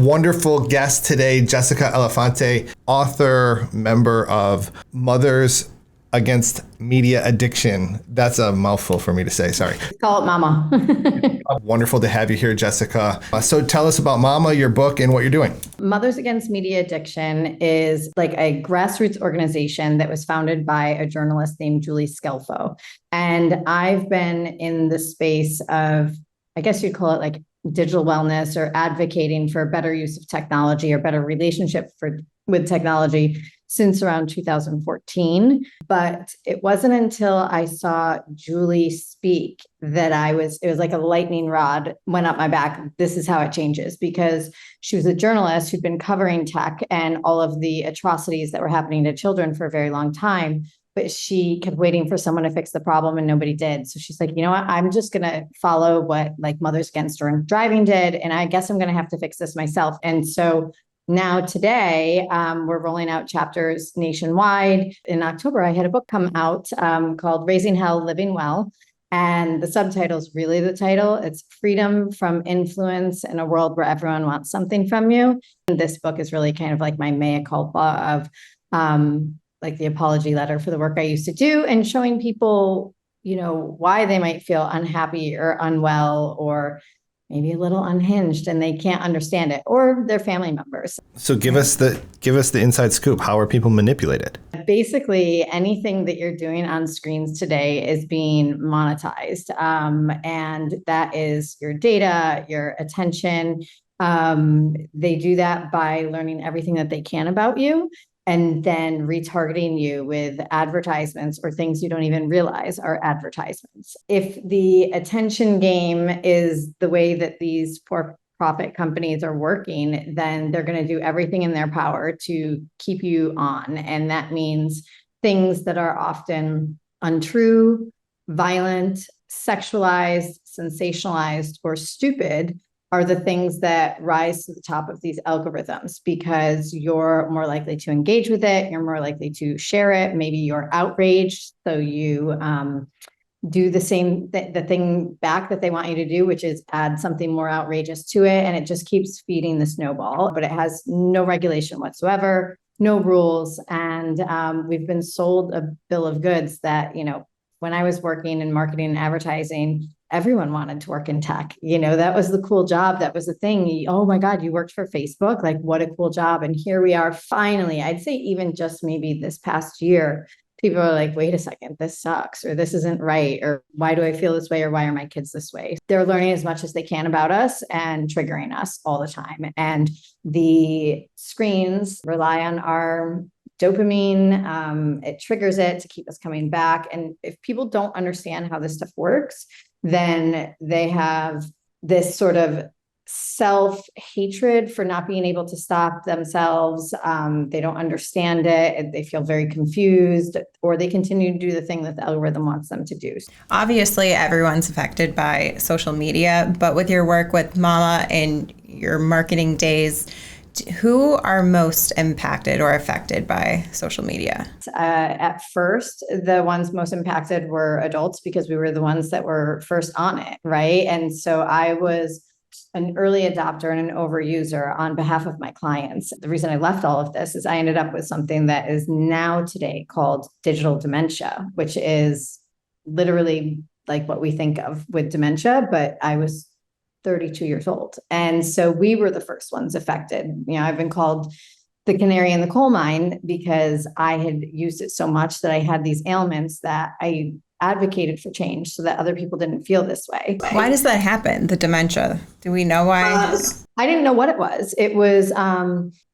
wonderful guest today, Jessica Elefante, author, member of Mothers Against Media Addiction. That's a mouthful for me to say. Sorry. Call it Mama. Wonderful to have you here, Jessica. So tell us about Mama, your book, and what you're doing. Mothers Against Media Addiction is like a grassroots organization that was founded by a journalist named Julie Scelfo. And I've been in the space of, I guess you'd call it like digital wellness or advocating for better use of technology or better relationship with technology since around 2014. But it wasn't until I saw Julie speak that it was like a lightning rod went up my back. This is how it changes, because she was a journalist who'd been covering tech and all of the atrocities that were happening to children for a very long time. But she kept waiting for someone to fix the problem and nobody did. So she's like, you know what? I'm just going to follow what like Mothers Against Drunk Driving did. And I guess I'm going to have to fix this myself. And so now today, we're rolling out chapters nationwide. In October, I had a book come out called Raising Hell, Living Well. And the subtitle is really the title. It's Freedom from Influence in a World Where Everyone Wants Something from You. And this book is really kind of like my mea culpa of like the apology letter for the work I used to do and showing people, you know, why they might feel unhappy or unwell or maybe a little unhinged and they can't understand it, or their family members. So give us the inside scoop. How are people manipulated? Basically, anything that you're doing on screens today is being monetized. And that is your data, your attention. They do that by learning everything that they can about you and then retargeting you with advertisements or things you don't even realize are advertisements. If the attention game is the way that these for-profit companies are working, then they're going to do everything in their power to keep you on. And that means things that are often untrue, violent, sexualized, sensationalized, or stupid are the things that rise to the top of these algorithms because you're more likely to engage with it. You're more likely to share it. Maybe you're outraged. So you do the same, the thing back that they want you to do, which is add something more outrageous to it. And it just keeps feeding the snowball, but it has no regulation whatsoever, no rules. And we've been sold a bill of goods that, you know, when I was working in marketing and advertising, everyone wanted to work in tech. You know, that was the cool job. That was the thing. Oh my God, you worked for Facebook. Like, what a cool job. And here we are finally, I'd say even just maybe this past year, people are like, wait a second, this sucks, or this isn't right, or why do I feel this way, or why are my kids this way? They're learning as much as they can about us and triggering us all the time. And the screens rely on our dopamine. It triggers it to keep us coming back. And if people don't understand how this stuff works, then they have this sort of self-hatred for not being able to stop themselves. They don't understand it. They feel very confused, or they continue to do the thing that the algorithm wants them to do. Obviously, everyone's affected by social media, but with your work with Mama and your marketing days, who are most impacted or affected by social media? At first, the ones most impacted were adults because we were the ones that were first on it, right? And so I was an early adopter and an overuser on behalf of my clients. The reason I left all of this is I ended up with something that is now today called digital dementia, which is literally like what we think of with dementia, but I was 32 years old. And so we were the first ones affected. You know, I've been called the canary in the coal mine because I had used it so much that I had these ailments that I advocated for change so that other people didn't feel this way. Why does that happen, the dementia? Do we know why? I didn't know what it was. It was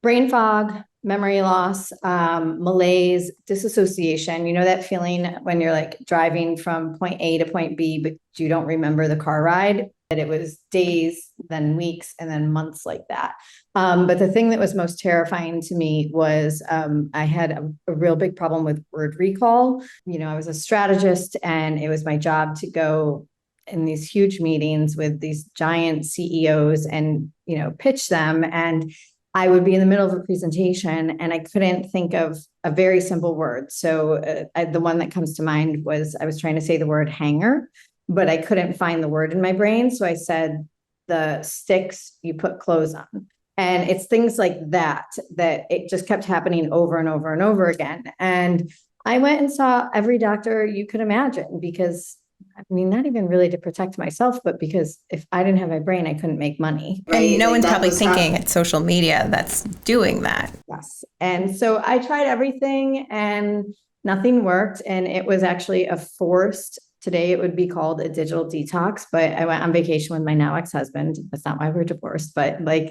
brain fog, memory loss, malaise, disassociation. You know that feeling when you're like driving from point A to point B, but you don't remember the car ride? That it was days, then weeks, and then months like that. But the thing that was most terrifying to me was I had a real big problem with word recall. You know, I was a strategist and it was my job to go in these huge meetings with these giant CEOs and, you know, pitch them. And I would be in the middle of a presentation and I couldn't think of a very simple word. So the one that comes to mind was I was trying to say the word hanger, but I couldn't find the word in my brain. So I said, the sticks you put clothes on. And it's things like that it just kept happening over and over and over again. And I went and saw every doctor you could imagine because, I mean, not even really to protect myself, but because if I didn't have my brain, I couldn't make money. And no Like, one's that probably was thinking it's social media that's doing that. Yes. And so I tried everything and nothing worked. And it was actually a forced, today it would be called a digital detox, but I went on vacation with my now ex-husband. That's not why we're divorced, but like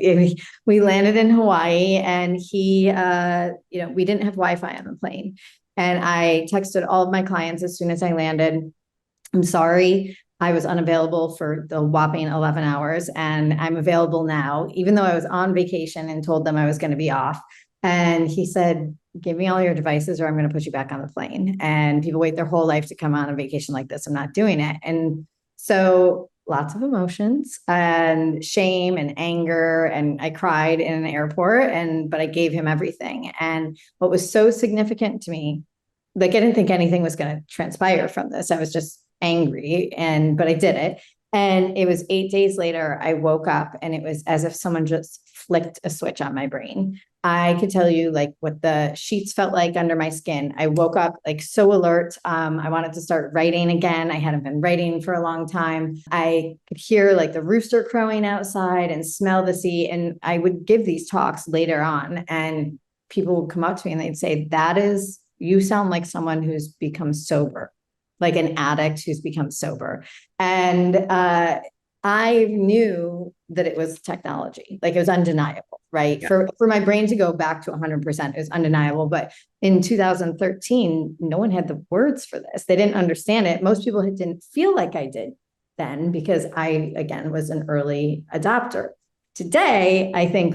we landed in Hawaii and he, we didn't have Wi-Fi on the plane. And I texted all of my clients as soon as I landed, I'm sorry, I was unavailable for the whopping 11 hours and I'm available now, even though I was on vacation and told them I was going to be off. And he said, give me all your devices or I'm going to put you back on the plane. And people wait their whole life to come on a vacation like this. I'm not doing it. And so lots of emotions and shame and anger. And I cried in an airport but I gave him everything. And what was so significant to me, like I didn't think anything was going to transpire from this. I was just angry but I did it. And it was 8 days later, I woke up and it was as if someone just flicked a switch on my brain. I could tell you like what the sheets felt like under my skin. I woke up like so alert. I wanted to start writing again. I hadn't been writing for a long time. I could hear like the rooster crowing outside and smell the sea. And I would give these talks later on and people would come up to me and they'd say, you sound like someone who's become sober, like an addict who's become sober. And I knew that it was technology, like it was undeniable, right? Yeah. For my brain to go back to 100%, it was undeniable. But in 2013, no one had the words for this. They didn't understand it. Most people didn't feel like I did then because I, again, was an early adopter. Today, I think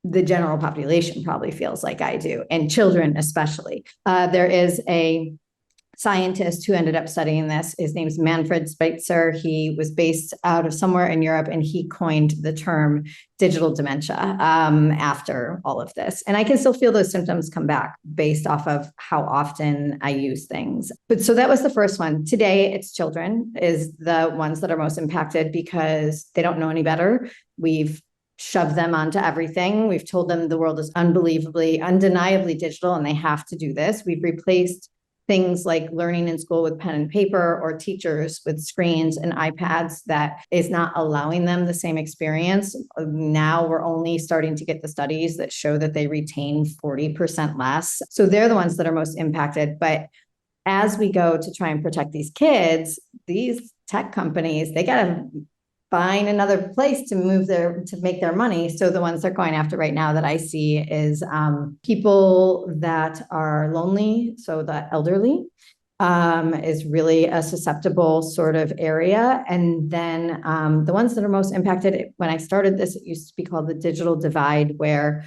the general population probably feels like I do, and children especially. There is a scientist who ended up studying this. His name's Manfred Spitzer. He was based out of somewhere in Europe, and he coined the term digital dementia after all of this. And I can still feel those symptoms come back based off of how often I use things. But so that was the first one. Today, it's children is the ones that are most impacted because they don't know any better. We've shoved them onto everything. We've told them the world is undeniably digital, and they have to do this. We've replaced things like learning in school with pen and paper or teachers with screens and iPads that is not allowing them the same experience. Now we're only starting to get the studies that show that they retain 40% less. So they're the ones that are most impacted. But as we go to try and protect these kids, these tech companies, they got to find another place to make their money. So the ones they're going after right now that I see is people that are lonely. So the elderly is really a susceptible sort of area. And then the ones that are most impacted, when I started this, it used to be called the digital divide, where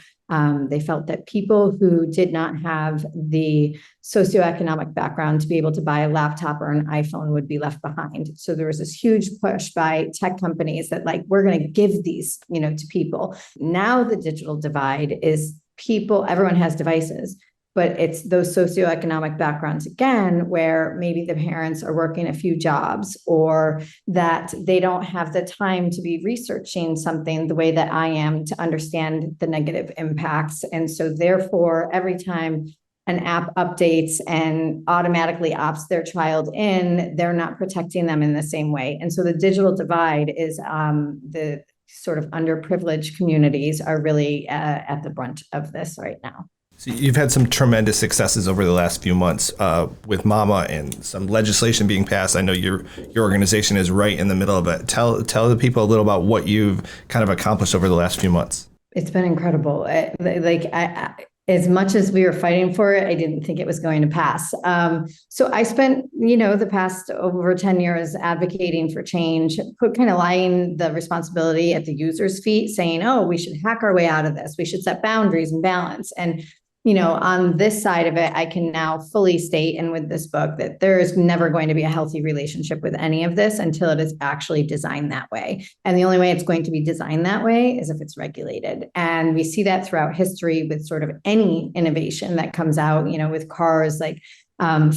they felt that people who did not have the socioeconomic background to be able to buy a laptop or an iPhone would be left behind. So there was this huge push by tech companies that like, we're going to give these, to people. Now the digital divide is everyone has devices, but it's those socioeconomic backgrounds again, where maybe the parents are working a few jobs or that they don't have the time to be researching something the way that I am to understand the negative impacts. And so therefore, every time an app updates and automatically opts their child in, they're not protecting them in the same way. And so the digital divide is the sort of underprivileged communities are really at the brunt of this right now. So you've had some tremendous successes over the last few months with Mama and some legislation being passed. I know your organization is right in the middle of it. Tell the people a little about what you've kind of accomplished over the last few months. It's been incredible. As much as we were fighting for it, I didn't think it was going to pass. So I spent, the past over 10 years advocating for change, kind of lying the responsibility at the user's feet, saying, oh, we should hack our way out of this. We should set boundaries and balance. And on this side of it, I can now fully state, and with this book, that there is never going to be a healthy relationship with any of this until it is actually designed that way. And the only way it's going to be designed that way is if it's regulated. And we see that throughout history with sort of any innovation that comes out, with cars, like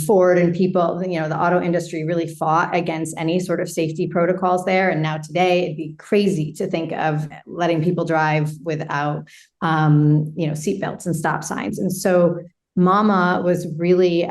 Ford and people, the auto industry really fought against any sort of safety protocols there. And now today it'd be crazy to think of letting people drive without, seatbelts and stop signs. And so Mama was really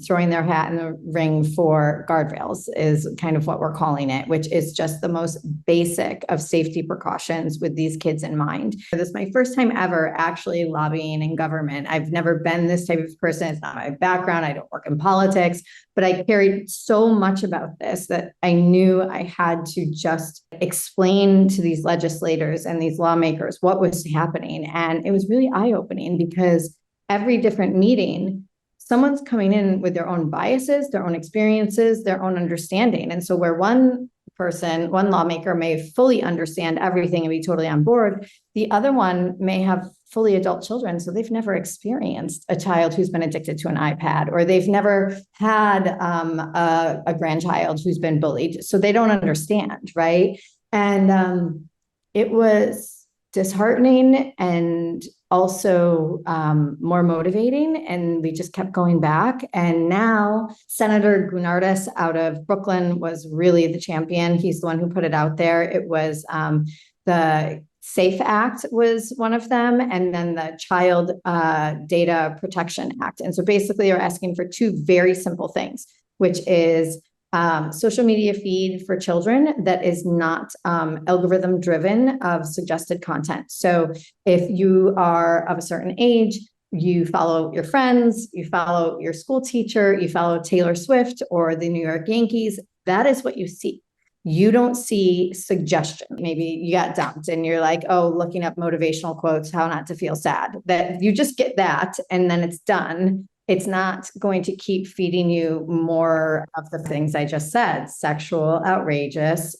throwing their hat in the ring for guardrails, is kind of what we're calling it, which is just the most basic of safety precautions with these kids in mind. This is my first time ever actually lobbying in government. I've never been this type of person. It's not my background. I don't work in politics, but I cared so much about this that I knew I had to just explain to these legislators and these lawmakers what was happening. And it was really eye-opening because every different meeting, someone's coming in with their own biases, their own experiences, their own understanding. And so where one lawmaker may fully understand everything and be totally on board, the other one may have fully adult children. So they've never experienced a child who's been addicted to an iPad, or they've never had a grandchild who's been bullied. So they don't understand, right? And it was disheartening and also more motivating. And we just kept going back. And now Senator Gunardis out of Brooklyn was really the champion. He's the one who put it out there. It was the SAFE Act was one of them, and then the Child Data Protection Act. And so basically you're asking for two very simple things, which is social media feed for children that is not algorithm driven of suggested content. So if you are of a certain age, you follow your friends, you follow your school teacher, you follow Taylor Swift or the New York Yankees, that is what you see. You don't see suggestion. Maybe you got dumped and you're like, oh, looking up motivational quotes, how not to feel sad. That you just get that and then it's done. It's not going to keep feeding you more of the things I just said: sexual, outrageous,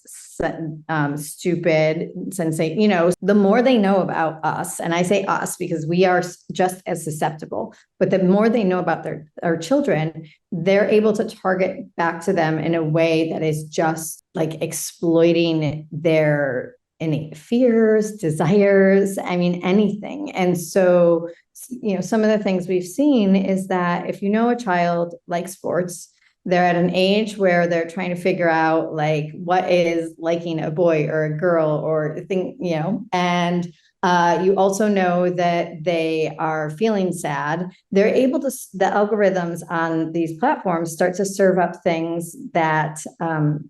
stupid, the more they know about us, and I say us because we are just as susceptible, but the more they know about our children, they're able to target back to them in a way that is just like exploiting their innate fears, desires, anything. And so, some of the things we've seen is that if a child likes sports, they're at an age where they're trying to figure out like what is liking a boy or a girl or a thing, and you also know that they are feeling sad. They're able to, the algorithms on these platforms start to serve up things that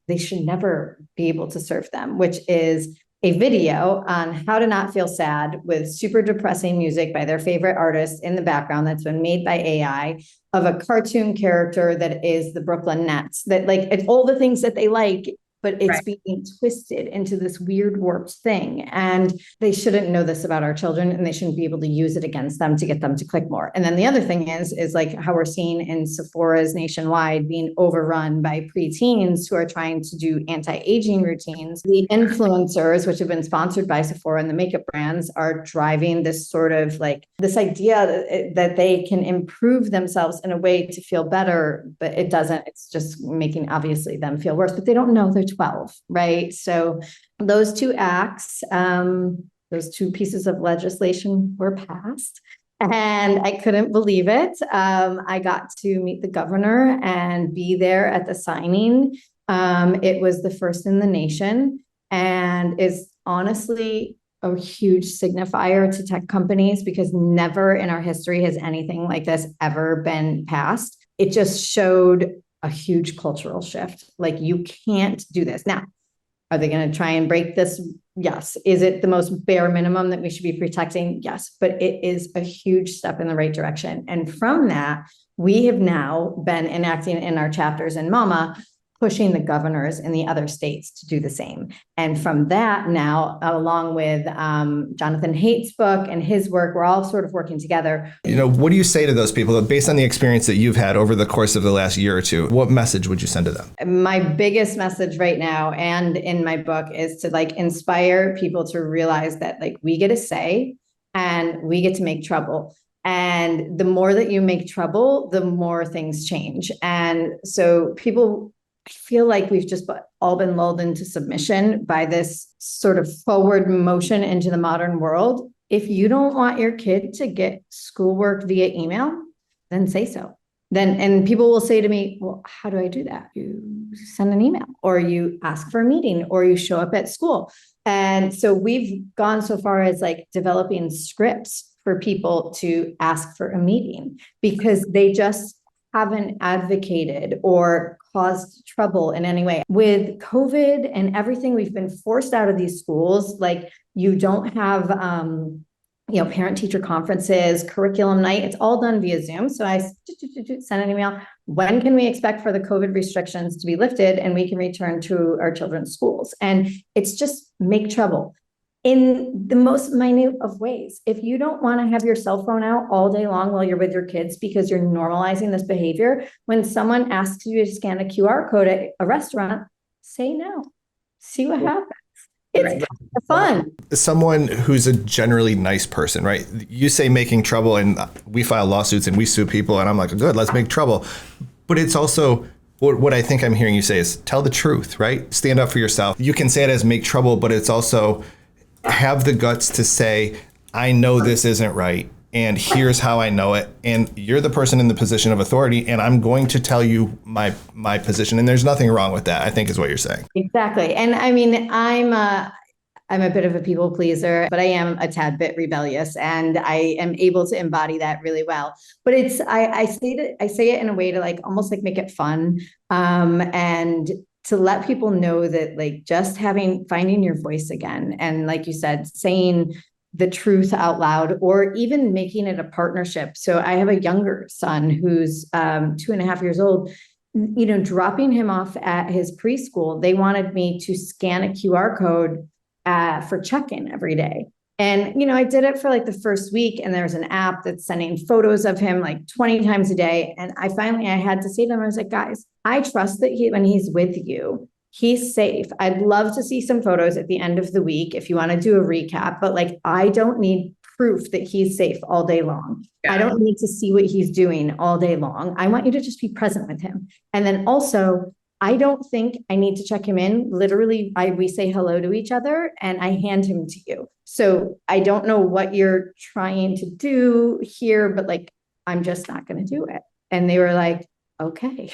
they should never be able to serve them, which is a video on how to not feel sad with super depressing music by their favorite artist in the background that's been made by AI, of a cartoon character that is the Brooklyn Nets, that like it's all the things that they like, but it's right, being twisted into this weird warped thing. And they shouldn't know this about our children, and they shouldn't be able to use it against them to get them to click more. And then the other thing is like how we're seeing in Sephora's nationwide being overrun by preteens who are trying to do anti-aging routines. The influencers, which have been sponsored by Sephora and the makeup brands, are driving this sort of like this idea that they can improve themselves in a way to feel better, but it doesn't. It's just making obviously them feel worse, but they don't know they're 12, right? So those two acts, those two pieces of legislation were passed, and I couldn't believe it. I got to meet the governor and be there at the signing. It was the first in the nation and is honestly a huge signifier to tech companies, because never in our history has anything like this ever been passed. It just showed a huge cultural shift. Like, you can't do this. Now, are they going to try and break this? Yes. Is it the most bare minimum that we should be protecting? Yes. But it is a huge step in the right direction. And from that, we have now been enacting in our chapters in Mama, pushing the governors in the other states to do the same. And from that now, along with Jonathan Haidt's book and his work, we're all sort of working together. What do you say to those people based on the experience that you've had over the course of the last year or two? What message would you send to them? My biggest message right now and in my book is to like inspire people to realize that like we get a say and we get to make trouble. And the more that you make trouble, the more things change. And so I feel like we've just all been lulled into submission by this sort of forward motion into the modern world. If you don't want your kid to get schoolwork via email, then say so. then, and people will say to me, well, how do I do that? You send an email, or you ask for a meeting, or you show up at school. And so we've gone so far as like developing scripts for people to ask for a meeting, because they just haven't advocated or caused trouble in any way. With COVID and everything, we've been forced out of these schools. Like, you don't have, parent-teacher conferences, curriculum night. It's all done via Zoom. So I send an email. When can we expect for the COVID restrictions to be lifted and we can return to our children's schools? And it's just make trouble in the most minute of ways. If you don't want to have your cell phone out all day long while you're with your kids because you're normalizing this behavior, when someone asks you to scan a QR code at a restaurant, say no. See what happens. It's kind of fun. Someone who's a generally nice person, right? You say making trouble, and we file lawsuits and we sue people, and I'm like, good, let's make trouble. But it's also, what I think I'm hearing you say is tell the truth, right? Stand up for yourself. You can say it as make trouble, but it's also have the guts to say, I know this isn't right, and here's how I know it. And you're the person in the position of authority, and I'm going to tell you my position. And there's nothing wrong with that, I think, is what you're saying. Exactly. And I mean, I'm a bit of a people pleaser, but I am a tad bit rebellious, and I am able to embody that really well. But it's, I say it in a way to like almost like make it fun, and to let people know that like just finding your voice again. And like you said, saying the truth out loud, or even making it a partnership. So I have a younger son who's 2.5 years old, dropping him off at his preschool. They wanted me to scan a QR code for check-in every day. And, I did it for like the first week, and there's an app that's sending photos of him like 20 times a day. And I had to say to them, I was like, guys, I trust that when he's with you, he's safe. I'd love to see some photos at the end of the week if you want to do a recap, but like, I don't need proof that he's safe all day long. Yeah. I don't need to see what he's doing all day long. I want you to just be present with him. And then also, I don't think I need to check him in. Literally, we say hello to each other and I hand him to you. So I don't know what you're trying to do here, but like, I'm just not going to do it. And they were like, okay.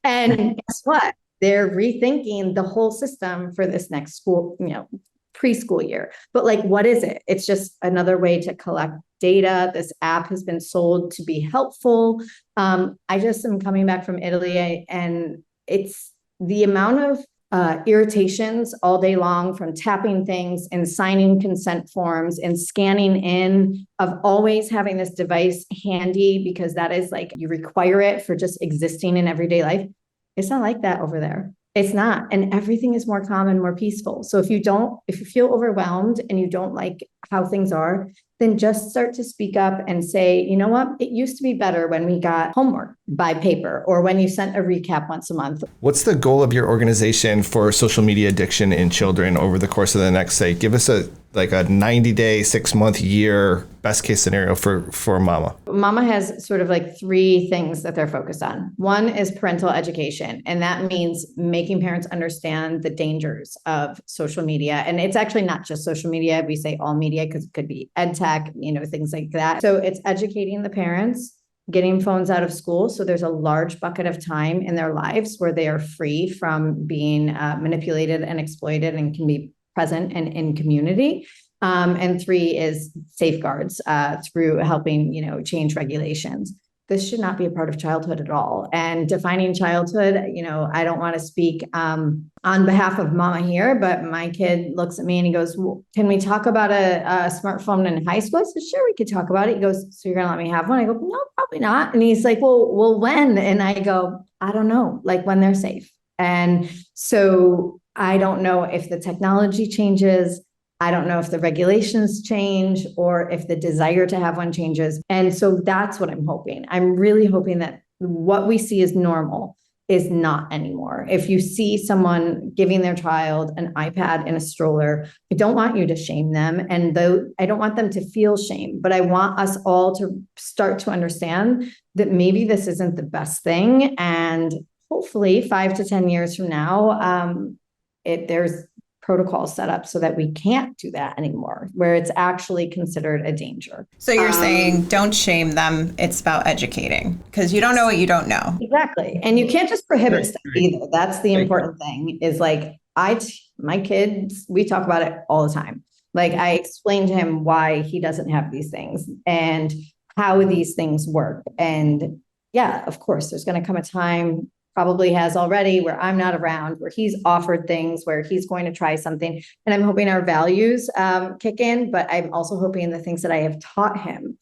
And guess what? They're rethinking the whole system for this next school, preschool year. But like, what is it? It's just another way to collect data. This app has been sold to be helpful. I just am coming back from Italy, and it's the amount of irritations all day long from tapping things and signing consent forms and scanning in, of always having this device handy because that is like, you require it for just existing in everyday life. It's not like that over there. It's not. And everything is more calm and more peaceful. So if you feel overwhelmed and you don't like how things are, then just start to speak up and say, you know what? It used to be better when we got homework by paper, or when you sent a recap once a month. What's the goal of your organization for social media addiction in children over the course of the next, say, give us a 90-day, 6-month, year, best case scenario for Mama? Mama has sort of like 3 things that they're focused on. One is parental education, and that means making parents understand the dangers of social media. And it's actually not just social media. We say all media because it could be ed tech, things like that. So it's educating the parents, getting phones out of school. So there's a large bucket of time in their lives where they are free from being manipulated and exploited and can be present and in community. And 3 is safeguards through helping, change regulations. This should not be a part of childhood at all. And defining childhood, I don't want to speak on behalf of Mama here, but my kid looks at me and he goes, well, can we talk about a smartphone in high school? I said, sure, we could talk about it. He goes, so you're going to let me have one? I go, no, probably not. And he's like, well, when? And I go, I don't know, like when they're safe. And so I don't know if the technology changes. I don't know if the regulations change or if the desire to have one changes. And so that's what I'm hoping. I'm really hoping that what we see as normal is not anymore. If you see someone giving their child an iPad in a stroller, I don't want you to shame them. And I don't want them to feel shame, but I want us all to start to understand that maybe this isn't the best thing. And hopefully 5 to 10 years from now, there's protocols set up so that we can't do that anymore, where it's actually considered a danger. So you're saying don't shame them. It's about educating because you don't know what you don't know. Exactly. And you can't just prohibit stuff either. That's the important thing is like, my kids, we talk about it all the time. Like I explained to him why he doesn't have these things and how these things work. And yeah, of course, there's going to come a time, probably has already, where I'm not around, where he's offered things, where he's going to try something. And I'm hoping our values kick in, but I'm also hoping the things that I have taught him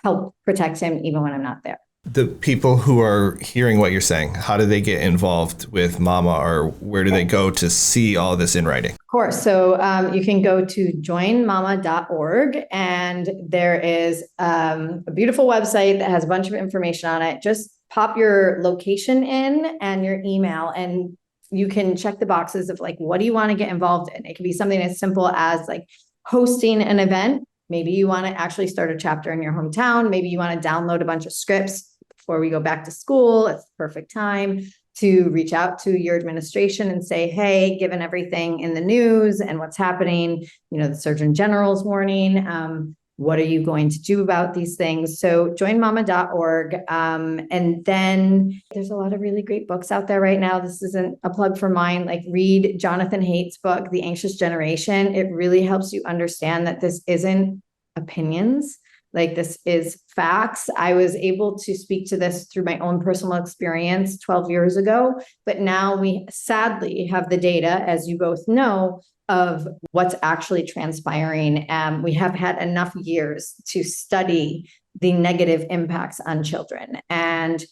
help protect him even when I'm not there. The people who are hearing what you're saying, how do they get involved with Mama, or where do they go to see all this in writing? Of course. So you can go to joinmama.org, and there is a beautiful website that has a bunch of information on it. Just pop your location in and your email, and you can check the boxes of like, what do you want to get involved in? It can be something as simple as like hosting an event. Maybe you want to actually start a chapter in your hometown. Maybe you want to download a bunch of scripts before we go back to school. It's the perfect time to reach out to your administration and say, hey, given everything in the news and what's happening, the Surgeon General's warning, what are you going to do about these things? So joinmama.org. And then there's a lot of really great books out there right now. This isn't a plug for mine. Like read Jonathan Haidt's book, The Anxious Generation. It really helps you understand that this isn't opinions. Like this is facts. I was able to speak to this through my own personal experience 12 years ago, but now we sadly have the data, as you both know, of what's actually transpiring. We have had enough years to study the negative impacts on children. And,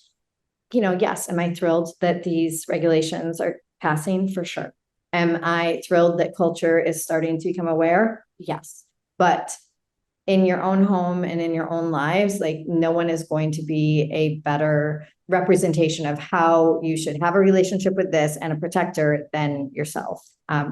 yes, am I thrilled that these regulations are passing? For sure. Am I thrilled that culture is starting to become aware? Yes. But in your own home and in your own lives, like no one is going to be a better representation of how you should have a relationship with this and a protector than yourself,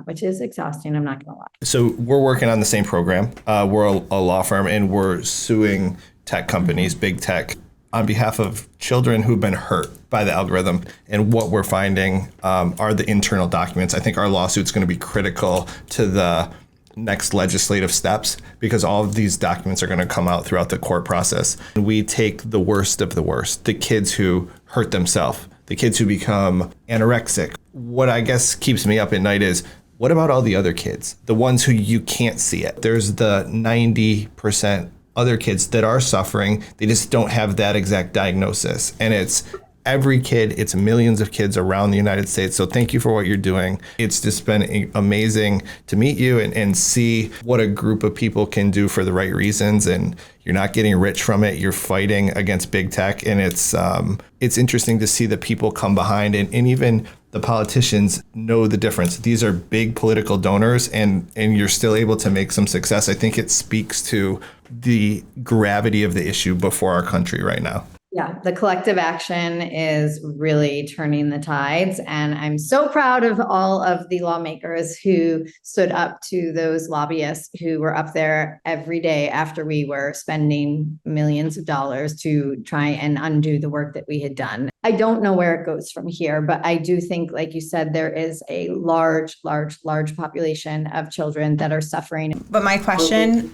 which is exhausting. I'm not going to lie. So we're working on the same program. We're a law firm, and we're suing tech companies, big tech, on behalf of children who've been hurt by the algorithm. And what we're finding are the internal documents. I think our lawsuit's going to be critical to the next legislative steps, because all of these documents are going to come out throughout the court process. We take the worst of the worst, the kids who hurt themselves, the kids who become anorexic. What I guess keeps me up at night is, what about all the other kids, the ones who you can't see it? There's the 90% other kids that are suffering. They just don't have that exact diagnosis. And it's every kid, it's millions of kids around the United States. So thank you for what you're doing. It's just been amazing to meet you and see what a group of people can do for the right reasons. And you're not getting rich from it. You're fighting against big tech. And it's interesting to see the people come behind, and even the politicians know the difference. These are big political donors, and you're still able to make some success. I think it speaks to the gravity of the issue before our country right now. Yeah, the collective action is really turning the tides. And I'm so proud of all of the lawmakers who stood up to those lobbyists who were up there every day after we were spending millions of dollars to try and undo the work that we had done. I don't know where it goes from here, but I do think, like you said, there is a large population of children that are suffering. But my question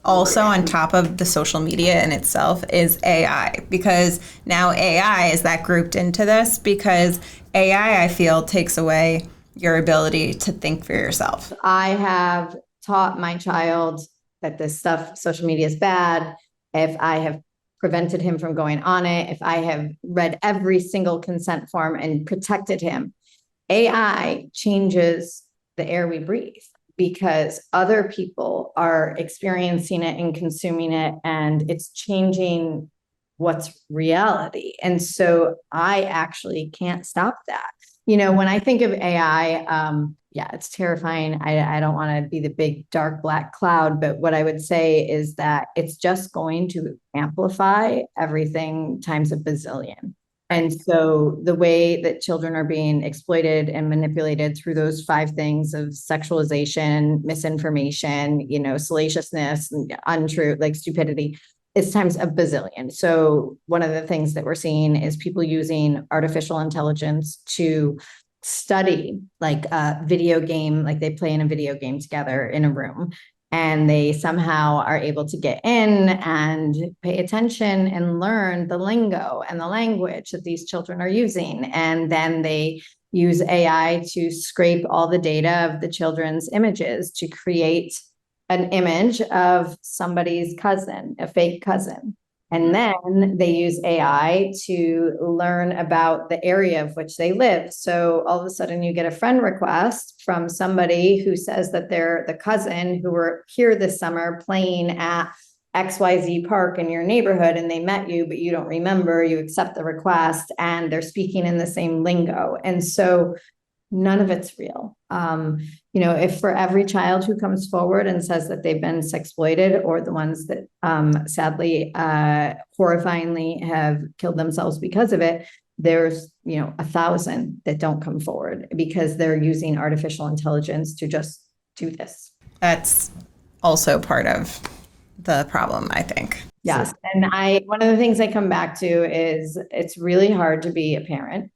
also on top of the social media in itself is AI, because now AI is that grouped into this, because AI, I feel, takes away your ability to think for yourself. I have taught my child that this stuff, social media, is bad. If I have prevented him from going on it, if I have read every single consent form and protected him, AI changes the air we breathe, because other people are experiencing it and consuming it, and it's changing what's reality. And so I actually can't stop that. When I think of AI, it's terrifying. I don't want to be the big, dark, black cloud, but what I would say is that it's just going to amplify everything times a bazillion. And so the way that children are being exploited and manipulated through those 5 things of sexualization, misinformation, salaciousness, untrue, like stupidity, is times a bazillion. So one of the things that we're seeing is people using artificial intelligence to study like a video game, like they play in a video game together in a room, and they somehow are able to get in and pay attention and learn the lingo and the language that these children are using. And then they use AI to scrape all the data of the children's images to create an image of somebody's cousin, a fake cousin. And then they use AI to learn about the area of which they live. So all of a sudden you get a friend request from somebody who says that they're the cousin who were here this summer playing at XYZ park in your neighborhood, and they met you, but you don't remember. You accept the request, and they're speaking in the same lingo. And so none of it's real. If for every child who comes forward and says that they've been sexploited, or the ones that sadly, horrifyingly have killed themselves because of it, there's 1,000 that don't come forward because they're using artificial intelligence to just do this. That's also part of the problem, I think. Yes. And one of the things I come back to is it's really hard to be a parent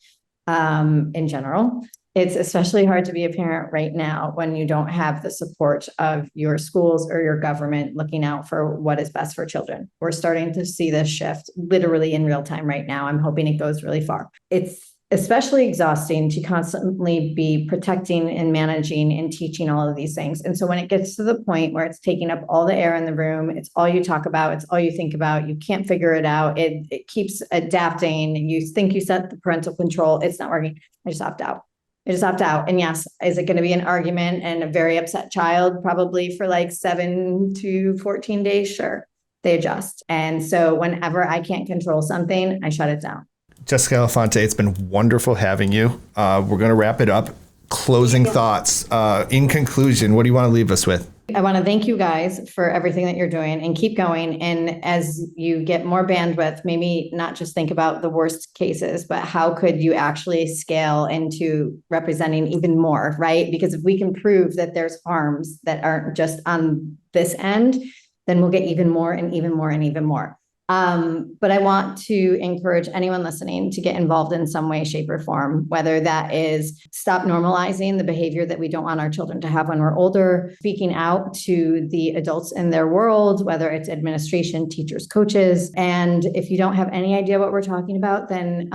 in general. It's especially hard to be a parent right now when you don't have the support of your schools or your government looking out for what is best for children. We're starting to see this shift literally in real time right now. I'm hoping it goes really far. It's especially exhausting to constantly be protecting and managing and teaching all of these things. And so when it gets to the point where it's taking up all the air in the room, it's all you talk about, it's all you think about, you can't figure it out, it keeps adapting, and you think you set the parental control, it's not working, I just opt out. And yes, is it going to be an argument and a very upset child? Probably for like 7 to 14 days. Sure. They adjust. And so whenever I can't control something, I shut it down. Jessica Elefante, it's been wonderful having you. We're going to wrap it up. Closing thoughts. In conclusion, what do you want to leave us with? I want to thank you guys for everything that you're doing, and keep going. And as you get more bandwidth, maybe not just think about the worst cases, but how could you actually scale into representing even more, right? Because if we can prove that there's harms that aren't just on this end, then we'll get even more and even more and even more. But I want to encourage anyone listening to get involved in some way, shape, or form, whether that is stop normalizing the behavior that we don't want our children to have when we're older, speaking out to the adults in their world, whether it's administration, teachers, coaches. And if you don't have any idea what we're talking about, then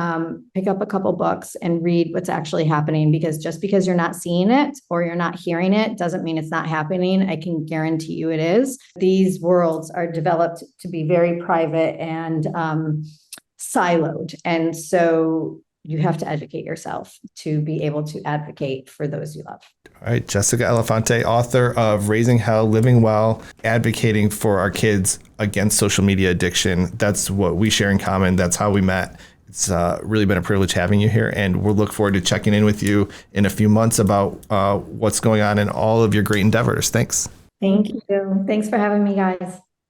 pick up a couple books and read what's actually happening, because just because you're not seeing it or you're not hearing it doesn't mean it's not happening. I can guarantee you it is. These worlds are developed to be very private and siloed. And so you have to educate yourself to be able to advocate for those you love. All right. Jessica Elefante, author of Raising Hell, Living Well, advocating for our kids against social media addiction. That's what we share in common. That's how we met. It's really been a privilege having you here, and we'll look forward to checking in with you in a few months about what's going on in all of your great endeavors. Thanks. Thank you. Thanks for having me, guys.